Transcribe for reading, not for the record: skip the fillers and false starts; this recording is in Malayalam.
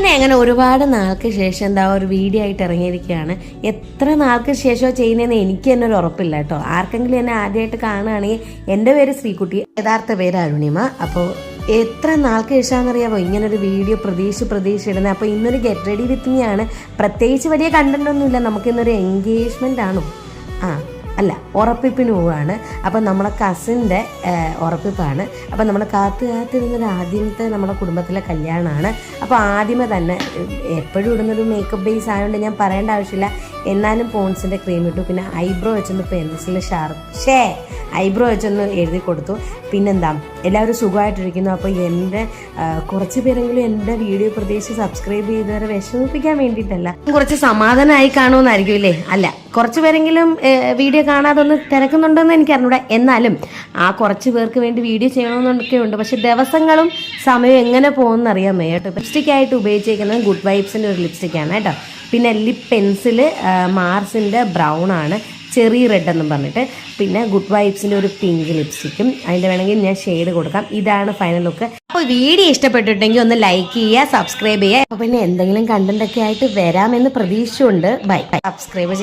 പിന്നെ അങ്ങനെ ഒരുപാട് നാൾക്ക് ശേഷം എന്താ ഒരു വീഡിയോ ആയിട്ട് ഇറങ്ങിയിരിക്കുകയാണ്. എത്ര നാൾക്ക് ശേഷമോ ചെയ്യുന്നതെന്ന് എനിക്ക് തന്നെ ഒരു ഉറപ്പില്ല കേട്ടോ. ആർക്കെങ്കിലും എന്നെ ആദ്യമായിട്ട് കാണുകയാണെങ്കിൽ എൻ്റെ പേര് ശ്രീകുട്ടി, യഥാർത്ഥ പേര് അരുണിമ. അപ്പോൾ എത്ര നാൾക്ക് ശേഷമാണെന്നറിയാമോ ഇങ്ങനൊരു വീഡിയോ പ്രതീക്ഷ ഇടുന്നത്. അപ്പോൾ ഇന്നൊരു ഗെറ്റ് റെഡി വിത്ത് മീ ആണ്. പ്രത്യേകിച്ച് വലിയ കണ്ടന്റ് ഒന്നുമില്ല, നമുക്കിന്നൊരു എൻഗേജ്മെൻ്റ് ആണോ അല്ല ഉറപ്പിപ്പിന് പോവുകയാണ്. അപ്പം നമ്മളെ കസിൻ്റെ ഉറപ്പിപ്പാണ്. അപ്പം നമ്മൾ കാത്തിരുന്നൊരു ആദ്യത്തെ നമ്മുടെ കുടുംബത്തിലെ കല്യാണമാണ്. അപ്പോൾ ആദ്യമേ തന്നെ എപ്പോഴും ഇടുന്നൊരു മേക്കപ്പ് ബേസ് ആയതുകൊണ്ട് ഞാൻ പറയേണ്ട ആവശ്യമില്ല. എന്നാലും പോൺസിൻ്റെ ക്രീം ഇട്ടു. പിന്നെ ഐബ്രോ വെച്ചൊന്ന് പെൻസിൽ ഐബ്രോ വെച്ചൊന്ന് എഴുതി കൊടുത്തു. പിന്നെന്താ എല്ലാവരും സുഖമായിട്ടിരിക്കുന്നു. അപ്പോൾ എൻ്റെ കുറച്ച് പേരെങ്കിലും എൻ്റെ വീഡിയോ പ്രത്യേകിച്ച് സബ്സ്ക്രൈബ് ചെയ്തവരെ വിഷമിപ്പിക്കാൻ വേണ്ടിയിട്ടല്ല, കുറച്ച് സമാധാനമായി കാണുമെന്നായിരിക്കും ഇല്ലേ? അല്ല, കുറച്ച് പേരെങ്കിലും വീഡിയോ കാണാതെ ഒന്ന് തിരക്കുന്നുണ്ടെന്ന് എനിക്ക് അറിഞ്ഞൂടാ. എന്നാലും ആ കുറച്ച് പേർക്ക് വേണ്ടി വീഡിയോ ചെയ്യണമെന്നൊക്കെ ഉണ്ട്. പക്ഷെ ദിവസങ്ങളും സമയം എങ്ങനെ പോകുമെന്ന് അറിയാൻ വയ്യ കേട്ടോ. ലിപ്സ്റ്റിക്കായിട്ട് ഉപയോഗിച്ചിരിക്കുന്നത് ഗുഡ് വൈബ്സിൻ്റെ ഒരു ലിപ്സ്റ്റിക്കാണ് കേട്ടോ. പിന്നെ ലിപ് പെൻസിൽ മാർസിൻ്റെ ബ്രൗൺ ആണ്, ചെറി റെഡ് എന്നും പറഞ്ഞിട്ട്. പിന്നെ ഗുഡ് വൈബ്സിൻ്റെ ഒരു പിങ്ക് ലിപ്സ്റ്റിക്കും. അതിൻ്റെ വേണമെങ്കിൽ ഞാൻ ഷെയ്ഡ് കൊടുക്കാം. ഇതാണ് ഫൈനൽ ലുക്ക്. അപ്പോൾ വീഡിയോ ഇഷ്ടപ്പെട്ടിട്ടെങ്കിൽ ഒന്ന് ലൈക്ക് ചെയ്യുക, സബ്സ്ക്രൈബ് ചെയ്യുക. അപ്പോൾ പിന്നെ എന്തെങ്കിലും കണ്ടന്റ് ഒക്കെ ആയിട്ട് വരാമെന്ന് പ്രതീക്ഷയുണ്ട്. ബൈ. സബ്സ്ക്രൈബ് ചെയ്യുക.